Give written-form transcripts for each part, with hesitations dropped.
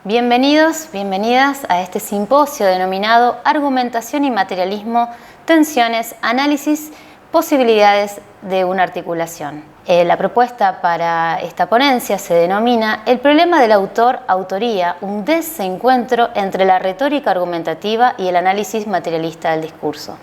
Bienvenidos, bienvenidas a este simposio denominado Argumentación y Materialismo, Tensiones, Análisis, Posibilidades de una articulación. La propuesta para esta ponencia se denomina El problema del autor-autoría, un desencuentro entre la retórica argumentativa y el análisis materialista del discurso.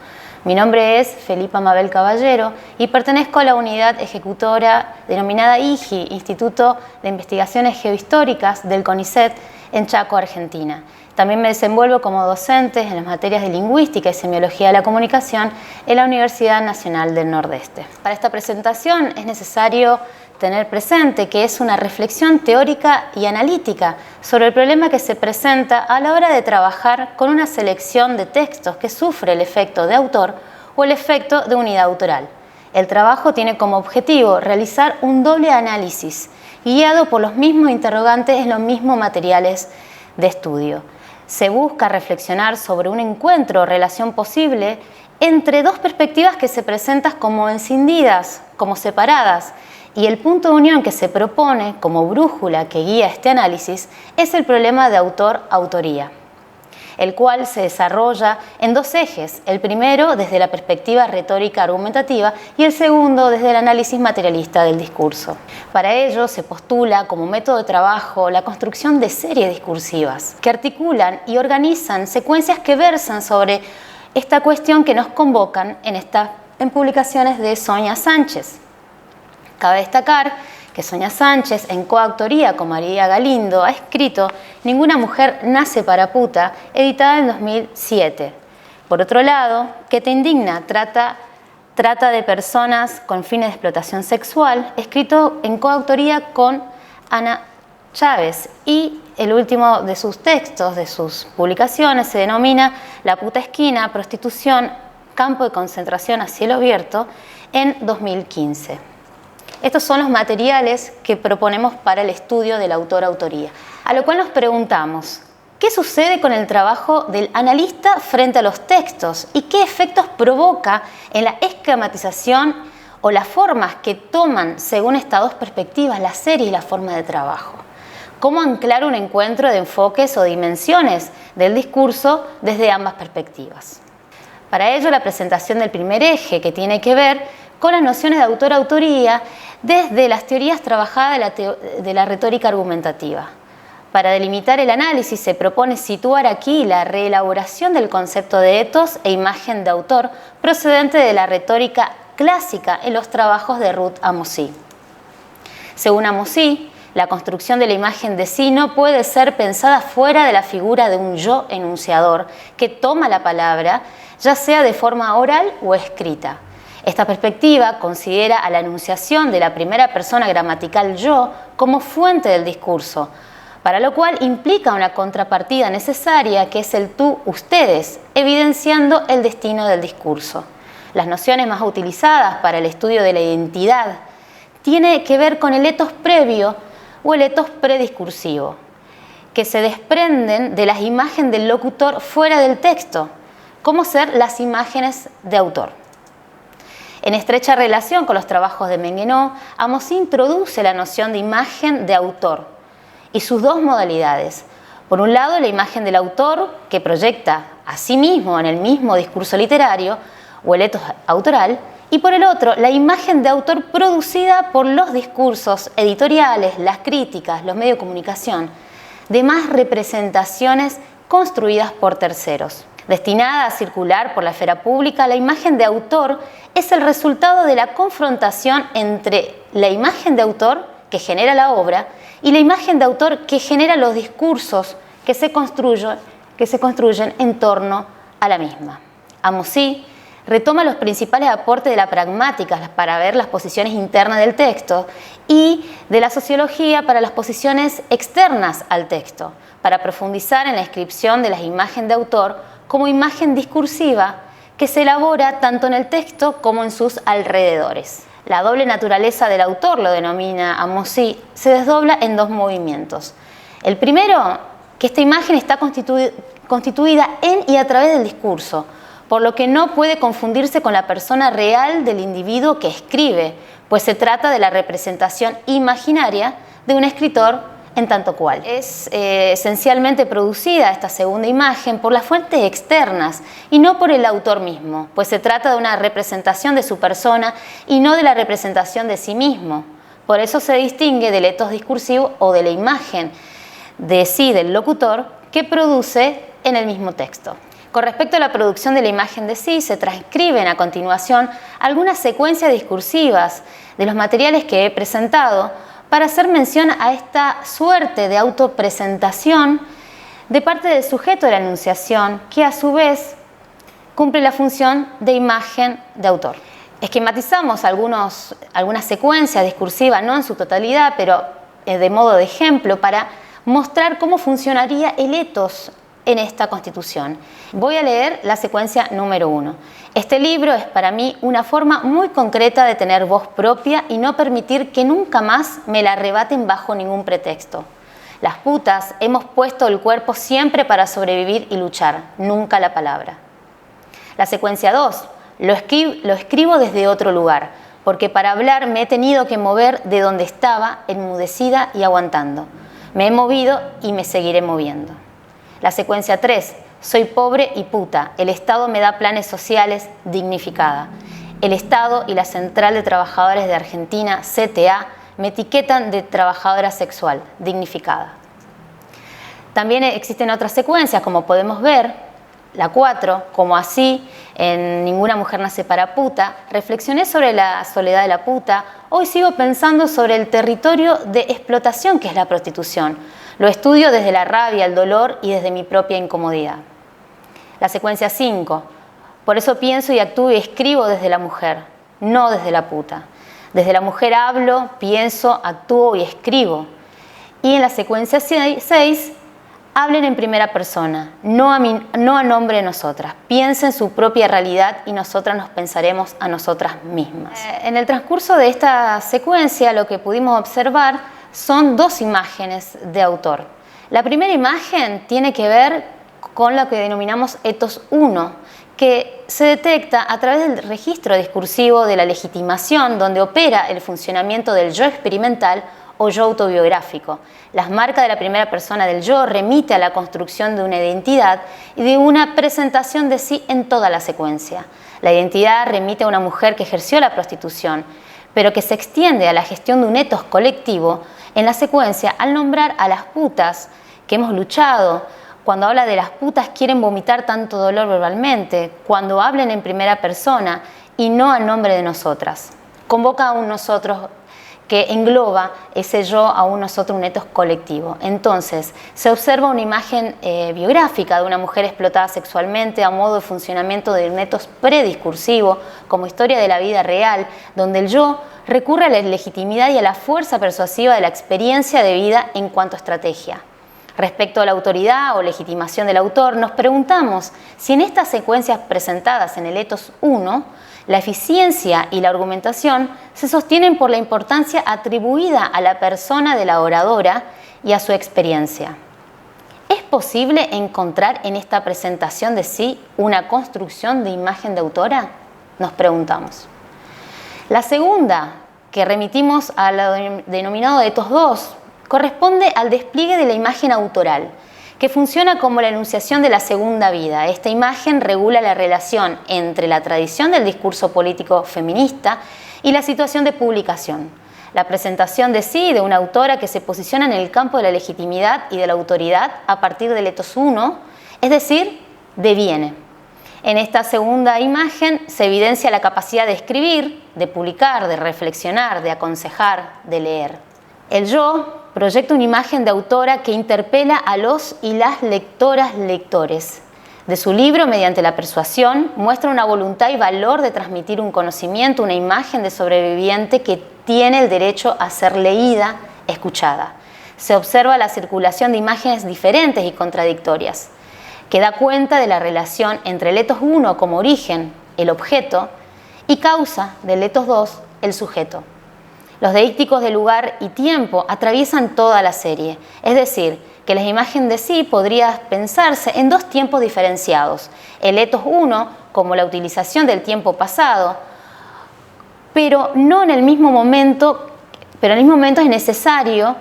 Mi nombre es Felipa Mabel Caballero y pertenezco a la unidad ejecutora denominada IGI, Instituto de Investigaciones Geohistóricas del CONICET, en Chaco, Argentina. También me desenvuelvo como docente en las materias de lingüística y semiología de la comunicación en la Universidad Nacional del Nordeste. Para esta presentación es necesario tener presente que es una reflexión teórica y analítica sobre el problema que se presenta a la hora de trabajar con una selección de textos que sufre el efecto de autor o el efecto de unidad autoral. El trabajo tiene como objetivo realizar un doble análisis guiado por los mismos interrogantes en los mismos materiales de estudio. Se busca reflexionar sobre un encuentro o relación posible entre dos perspectivas que se presentan como escindidas, como separadas, y el punto de unión que se propone como brújula que guía este análisis es el problema de autor-autoría, el cual se desarrolla en dos ejes, el primero desde la perspectiva retórica argumentativa y el segundo desde el análisis materialista del discurso. Para ello se postula como método de trabajo la construcción de series discursivas que articulan y organizan secuencias que versan sobre esta cuestión que nos convocan en publicaciones de Sonia Sánchez. Cabe destacar que Sonia Sánchez, en coautoría con María Galindo, ha escrito Ninguna mujer nace para puta, editada en 2007. Por otro lado, ¿Qué te indigna? Trata de personas con fines de explotación sexual, escrito en coautoría con Ana Chávez. Y el último de sus textos, de sus publicaciones, se denomina La puta esquina, prostitución, campo de concentración a cielo abierto, en 2015. Estos son los materiales que proponemos para el estudio del autor-autoría. A lo cual nos preguntamos, ¿qué sucede con el trabajo del analista frente a los textos? ¿Y qué efectos provoca en la esquematización o las formas que toman, según estas dos perspectivas, la serie y la forma de trabajo? ¿Cómo anclar un encuentro de enfoques o dimensiones del discurso desde ambas perspectivas? Para ello, la presentación del primer eje, que tiene que ver con las nociones de autor-autoría desde las teorías trabajadas de la retórica argumentativa. Para delimitar el análisis se propone situar aquí la reelaboración del concepto de etos e imagen de autor procedente de la retórica clásica en los trabajos de Ruth Amosi. Según Amosi, la construcción de la imagen de sí no puede ser pensada fuera de la figura de un yo enunciador que toma la palabra, ya sea de forma oral o escrita. Esta perspectiva considera a la enunciación de la primera persona gramatical yo como fuente del discurso, para lo cual implica una contrapartida necesaria que es el tú, ustedes, evidenciando el destino del discurso. Las nociones más utilizadas para el estudio de la identidad tienen que ver con el etos previo o el etos prediscursivo, que se desprenden de las imágenes del locutor fuera del texto, como ser las imágenes de autor. En estrecha relación con los trabajos de Menguenot, Amosi introduce la noción de imagen de autor y sus dos modalidades. Por un lado, la imagen del autor, que proyecta a sí mismo en el mismo discurso literario o el etos autoral, y por el otro, la imagen de autor producida por los discursos editoriales, las críticas, los medios de comunicación, demás representaciones construidas por terceros. Destinada a circular por la esfera pública, la imagen de autor es el resultado de la confrontación entre la imagen de autor que genera la obra y la imagen de autor que genera los discursos que se construyen en torno a la misma. Amosi retoma los principales aportes de la pragmática para ver las posiciones internas del texto y de la sociología para las posiciones externas al texto, para profundizar en la descripción de las imágenes de autor como imagen discursiva que se elabora tanto en el texto como en sus alrededores. La doble naturaleza del autor, lo denomina Amosi, se desdobla en dos movimientos. El primero, que esta imagen está constituida en y a través del discurso, por lo que no puede confundirse con la persona real del individuo que escribe, pues se trata de la representación imaginaria de un escritor en tanto cual. Es esencialmente producida esta segunda imagen por las fuentes externas y no por el autor mismo, pues se trata de una representación de su persona y no de la representación de sí mismo. Por eso se distingue del etos discursivo o de la imagen de sí del locutor que produce en el mismo texto. Con respecto a la producción de la imagen de sí, se transcriben a continuación algunas secuencias discursivas de los materiales que he presentado para hacer mención a esta suerte de autopresentación de parte del sujeto de la enunciación, que a su vez cumple la función de imagen de autor. Esquematizamos algunas secuencias discursivas, no en su totalidad, pero de modo de ejemplo, para mostrar cómo funcionaría el etos en esta constitución. Voy a leer la secuencia número 1. Este libro es para mí una forma muy concreta de tener voz propia y no permitir que nunca más me la arrebaten bajo ningún pretexto. Las putas hemos puesto el cuerpo siempre para sobrevivir y luchar, nunca la palabra. La secuencia 2. Lo escribo desde otro lugar, porque para hablar me he tenido que mover de donde estaba, enmudecida y aguantando. Me he movido y me seguiré moviendo. La secuencia 3. Soy pobre y puta. El Estado me da planes sociales, dignificada. El Estado y la Central de Trabajadores de Argentina, CTA, me etiquetan de trabajadora sexual, dignificada. También existen otras secuencias, como podemos ver, la 4, como así, en Ninguna mujer nace para puta, reflexioné sobre la soledad de la puta, hoy sigo pensando sobre el territorio de explotación que es la prostitución. Lo estudio desde la rabia, el dolor y desde mi propia incomodidad. La secuencia 5. Por eso pienso y actúo y escribo desde la mujer, no desde la puta. Desde la mujer hablo, pienso, actúo y escribo. Y en la secuencia 6, hablen en primera persona, no a nombre de nosotras. Piensen su propia realidad y nosotras nos pensaremos a nosotras mismas. En el transcurso de esta secuencia lo que pudimos observar son dos imágenes de autor. La primera imagen tiene que ver con lo que denominamos etos 1, que se detecta a través del registro discursivo de la legitimación, donde opera el funcionamiento del yo experimental o yo autobiográfico. Las marcas de la primera persona del yo remite a la construcción de una identidad y de una presentación de sí en toda la secuencia. La identidad remite a una mujer que ejerció la prostitución, pero que se extiende a la gestión de un etos colectivo en la secuencia al nombrar a las putas que hemos luchado. Cuando habla de las putas quieren vomitar tanto dolor verbalmente, cuando hablen en primera persona y no a nombre de nosotras. Convoca a un nosotros que engloba ese yo a un nosotros, un etos colectivo. Entonces, se observa una imagen biográfica de una mujer explotada sexualmente a modo de funcionamiento de un etos prediscursivo, como historia de la vida real, donde el yo recurre a la legitimidad y a la fuerza persuasiva de la experiencia de vida en cuanto a estrategia. Respecto a la autoridad o legitimación del autor, nos preguntamos si en estas secuencias presentadas en el etos 1, la eficiencia y la argumentación se sostienen por la importancia atribuida a la persona de la oradora y a su experiencia. ¿Es posible encontrar en esta presentación de sí una construcción de imagen de autora? Nos preguntamos. La segunda, que remitimos a lo denominado etos 2, corresponde al despliegue de la imagen autoral, que funciona como la enunciación de la segunda vida. Esta imagen regula la relación entre la tradición del discurso político feminista y la situación de publicación. La presentación de sí de una autora que se posiciona en el campo de la legitimidad y de la autoridad a partir del etos 1, es decir, deviene. En esta segunda imagen se evidencia la capacidad de escribir, de publicar, de reflexionar, de aconsejar, de leer. El yo proyecta una imagen de autora que interpela a los y las lectores. De su libro, mediante la persuasión, muestra una voluntad y valor de transmitir un conocimiento, una imagen de sobreviviente que tiene el derecho a ser leída, escuchada. Se observa la circulación de imágenes diferentes y contradictorias, que da cuenta de la relación entre el etos 1 como origen, el objeto, y causa del etos 2, el sujeto. Los deícticos de lugar y tiempo atraviesan toda la serie, es decir, que la imagen de sí podría pensarse en dos tiempos diferenciados. El etos 1 como la utilización del tiempo pasado, pero no en el mismo momento, pero al mismo momento es necesario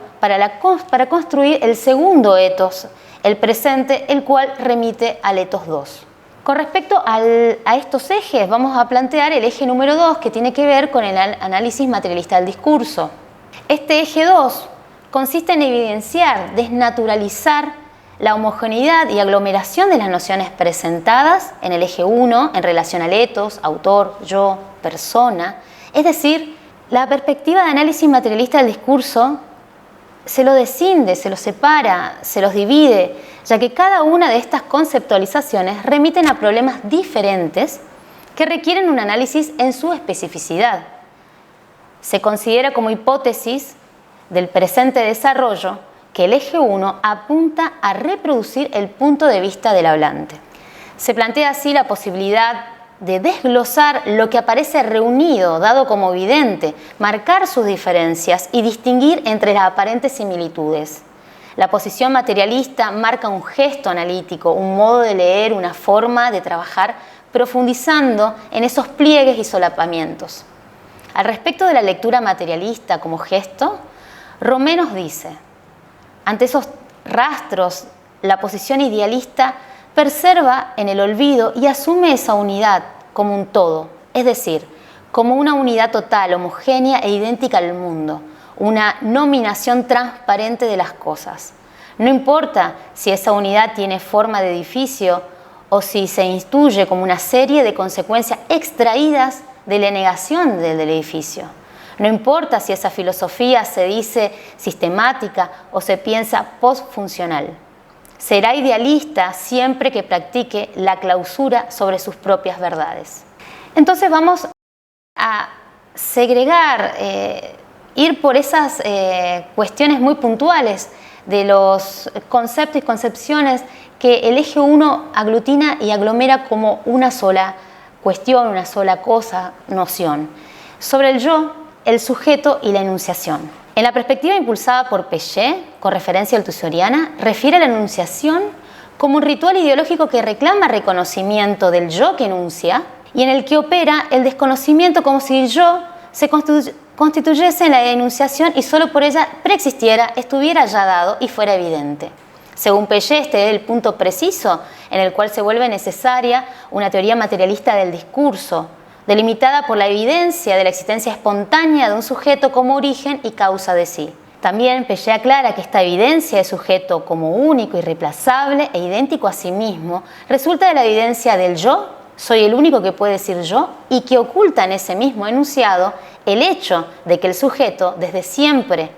para construir el segundo etos, el presente, el cual remite al etos 2. Con respecto a estos ejes, vamos a plantear el eje número 2, que tiene que ver con el análisis materialista del discurso. Este eje 2 consiste en evidenciar, desnaturalizar la homogeneidad y aglomeración de las nociones presentadas en el eje 1 en relación al etos, autor, yo, persona. Es decir, la perspectiva de análisis materialista del discurso se lo descinde, se lo separa, se los divide, ya que cada una de estas conceptualizaciones remiten a problemas diferentes que requieren un análisis en su especificidad. Se considera como hipótesis del presente desarrollo que el eje 1 apunta a reproducir el punto de vista del hablante. Se plantea así la posibilidad de desglosar lo que aparece reunido, dado como evidente, marcar sus diferencias y distinguir entre las aparentes similitudes. La posición materialista marca un gesto analítico, un modo de leer, una forma de trabajar, profundizando en esos pliegues y solapamientos. Al respecto de la lectura materialista como gesto, Romé nos dice: ante esos rastros, la posición idealista preserva en el olvido y asume esa unidad como un todo, es decir, como una unidad total, homogénea e idéntica al mundo, una nominación transparente de las cosas. No importa si esa unidad tiene forma de edificio o si se instituye como una serie de consecuencias extraídas de la negación del edificio. No importa si esa filosofía se dice sistemática o se piensa postfuncional. Será idealista siempre que practique la clausura sobre sus propias verdades. Entonces vamos a segregar, ir por esas cuestiones muy puntuales de los conceptos y concepciones que el eje 1 aglutina y aglomera como una sola cuestión, una sola cosa, noción. Sobre el yo, el sujeto y la enunciación. En la perspectiva impulsada por Piaget, con referencia althusseriana, refiere a la enunciación como un ritual ideológico que reclama reconocimiento del yo que enuncia y en el que opera el desconocimiento como si el yo se constituyese en la enunciación y solo por ella preexistiera, estuviera ya dado y fuera evidente. Según Piaget, este es el punto preciso en el cual se vuelve necesaria una teoría materialista del discurso, delimitada por la evidencia de la existencia espontánea de un sujeto como origen y causa de sí. También Piaget aclara que esta evidencia de sujeto como único, irreemplazable e idéntico a sí mismo resulta de la evidencia del yo, soy el único que puede decir yo, y que oculta en ese mismo enunciado el hecho de que el sujeto desde siempre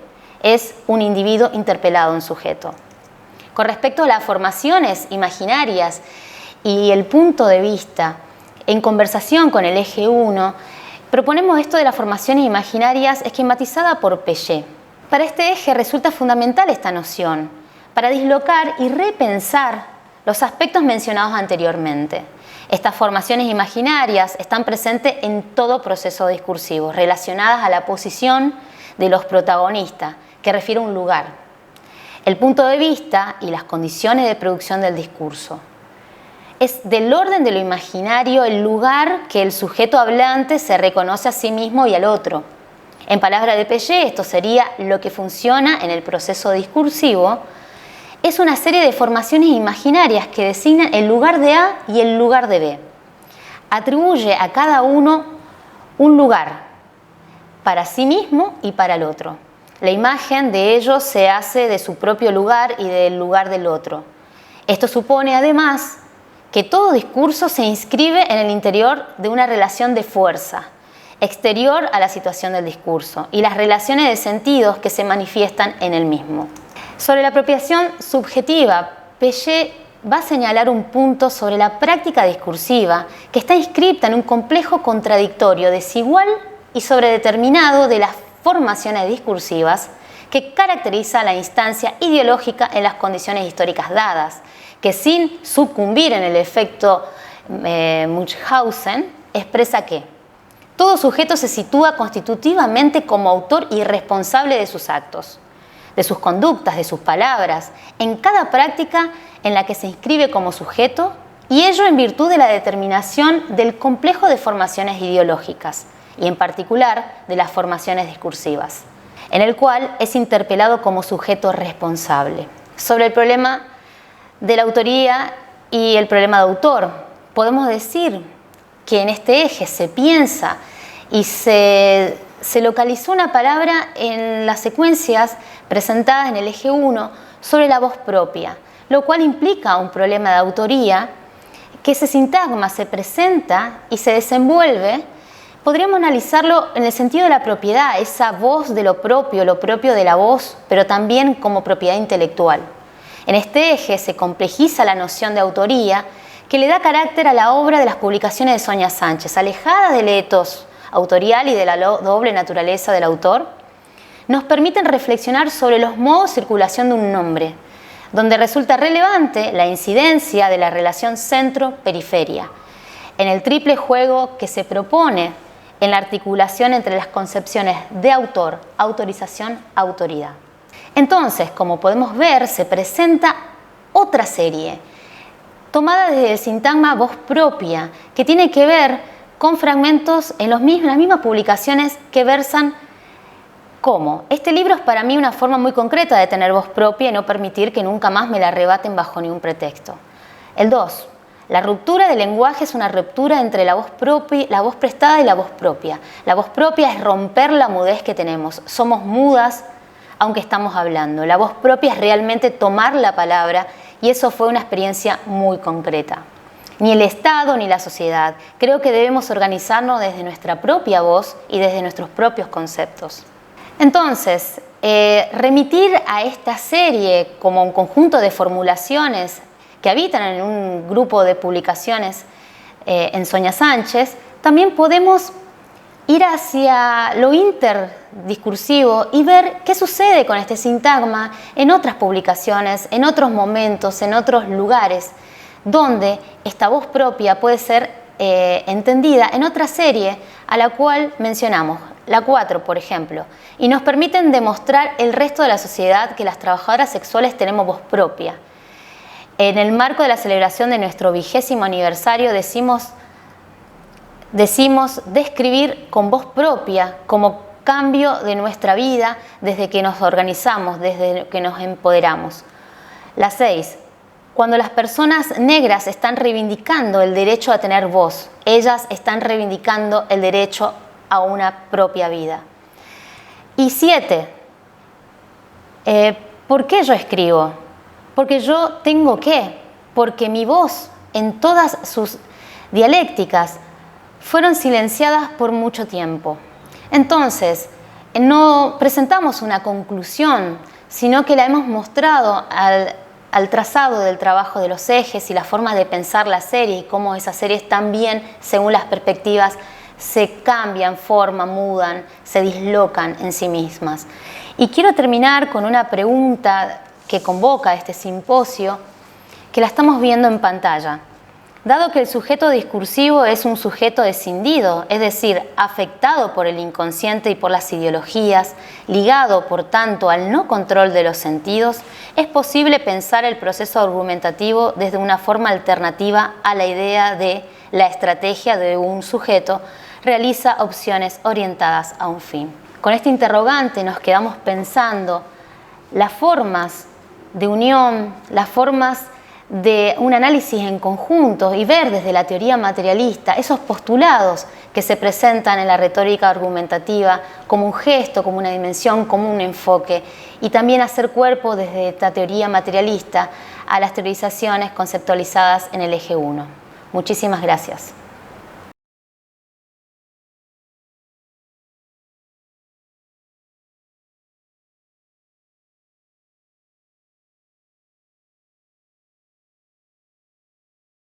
es un individuo interpelado en sujeto. Con respecto a las formaciones imaginarias y el punto de vista, en conversación con el eje 1, proponemos esto de las formaciones imaginarias esquematizada por Piaget. Para este eje resulta fundamental esta noción, para dislocar y repensar los aspectos mencionados anteriormente. Estas formaciones imaginarias están presentes en todo proceso discursivo, relacionadas a la posición de los protagonistas, que refiere a un lugar, el punto de vista y las condiciones de producción del discurso. Es del orden de lo imaginario el lugar que el sujeto hablante se reconoce a sí mismo y al otro. En palabras de Piaget, esto sería lo que funciona en el proceso discursivo. Es una serie de formaciones imaginarias que designan el lugar de A y el lugar de B. Atribuye a cada uno un lugar para sí mismo y para el otro. La imagen de ellos se hace de su propio lugar y del lugar del otro. Esto supone además que todo discurso se inscribe en el interior de una relación de fuerza, exterior a la situación del discurso, y las relaciones de sentidos que se manifiestan en el mismo. Sobre la apropiación subjetiva, Piaget va a señalar un punto sobre la práctica discursiva que está inscripta en un complejo contradictorio desigual y sobredeterminado de las formaciones discursivas que caracteriza la instancia ideológica en las condiciones históricas dadas, que sin sucumbir en el efecto Munchausen, expresa que todo sujeto se sitúa constitutivamente como autor y responsable de sus actos, de sus conductas, de sus palabras, en cada práctica en la que se inscribe como sujeto, y ello en virtud de la determinación del complejo de formaciones ideológicas, y en particular de las formaciones discursivas. en el cual es interpelado como sujeto responsable. Sobre el problema de la autoría y el problema de autor, podemos decir que en este eje se piensa y se localizó una palabra en las secuencias presentadas en el eje 1 sobre la voz propia, lo cual implica un problema de autoría, que ese sintagma se presenta y se desenvuelve. Podríamos analizarlo en el sentido de la propiedad, esa voz de lo propio de la voz, pero también como propiedad intelectual. En este eje se complejiza la noción de autoría, que le da carácter a la obra de las publicaciones de Sonia Sánchez, alejada del etos autorial y de la doble naturaleza del autor. Nos permiten reflexionar sobre los modos de circulación de un nombre, donde resulta relevante la incidencia de la relación centro-periferia, en el triple juego que se propone en la articulación entre las concepciones de autor, autorización, autoridad. Entonces, como podemos ver, se presenta otra serie, tomada desde el sintagma voz propia, que tiene que ver con fragmentos en las mismas publicaciones que versan cómo. Este libro es para mí una forma muy concreta de tener voz propia y no permitir que nunca más me la arrebaten bajo ningún pretexto. El 2. La ruptura del lenguaje es una ruptura entre la voz propia, la voz prestada y la voz propia. La voz propia es romper la mudez que tenemos. Somos mudas aunque estamos hablando. La voz propia es realmente tomar la palabra y eso fue una experiencia muy concreta. Ni el Estado ni la sociedad. Creo que debemos organizarnos desde nuestra propia voz y desde nuestros propios conceptos. Entonces, remitir a esta serie como un conjunto de formulaciones que habitan en un grupo de publicaciones en Sonia Sánchez, también podemos ir hacia lo interdiscursivo y ver qué sucede con este sintagma en otras publicaciones, en otros momentos, en otros lugares, donde esta voz propia puede ser entendida en otra serie a la cual mencionamos, la 4, por ejemplo, y nos permiten demostrar el resto de la sociedad que las trabajadoras sexuales tenemos voz propia. En el marco de la celebración de nuestro 20º aniversario decimos describir con voz propia como cambio de nuestra vida desde que nos organizamos, desde que nos empoderamos. La 6. Cuando las personas negras están reivindicando el derecho a tener voz, ellas están reivindicando el derecho a una propia vida. Y 7. ¿Por qué yo escribo? Porque yo tengo que, porque mi voz en todas sus dialécticas fueron silenciadas por mucho tiempo. Entonces, no presentamos una conclusión, sino que la hemos mostrado al trazado del trabajo de los ejes y la forma de pensar la serie y cómo esas series también, según las perspectivas, se cambian, forman, mudan, se dislocan en sí mismas. Y quiero terminar con una pregunta que convoca este simposio, que la estamos viendo en pantalla. Dado que el sujeto discursivo es un sujeto escindido, es decir, afectado por el inconsciente y por las ideologías, ligado, por tanto, al no control de los sentidos, es posible pensar el proceso argumentativo desde una forma alternativa a la idea de la estrategia de un sujeto realiza opciones orientadas a un fin. Con este interrogante nos quedamos pensando las formas de unión, las formas de un análisis en conjunto y ver desde la teoría materialista esos postulados que se presentan en la retórica argumentativa como un gesto, como una dimensión, como un enfoque, y también hacer cuerpo desde esta teoría materialista a las teorizaciones conceptualizadas en el eje 1. Muchísimas gracias.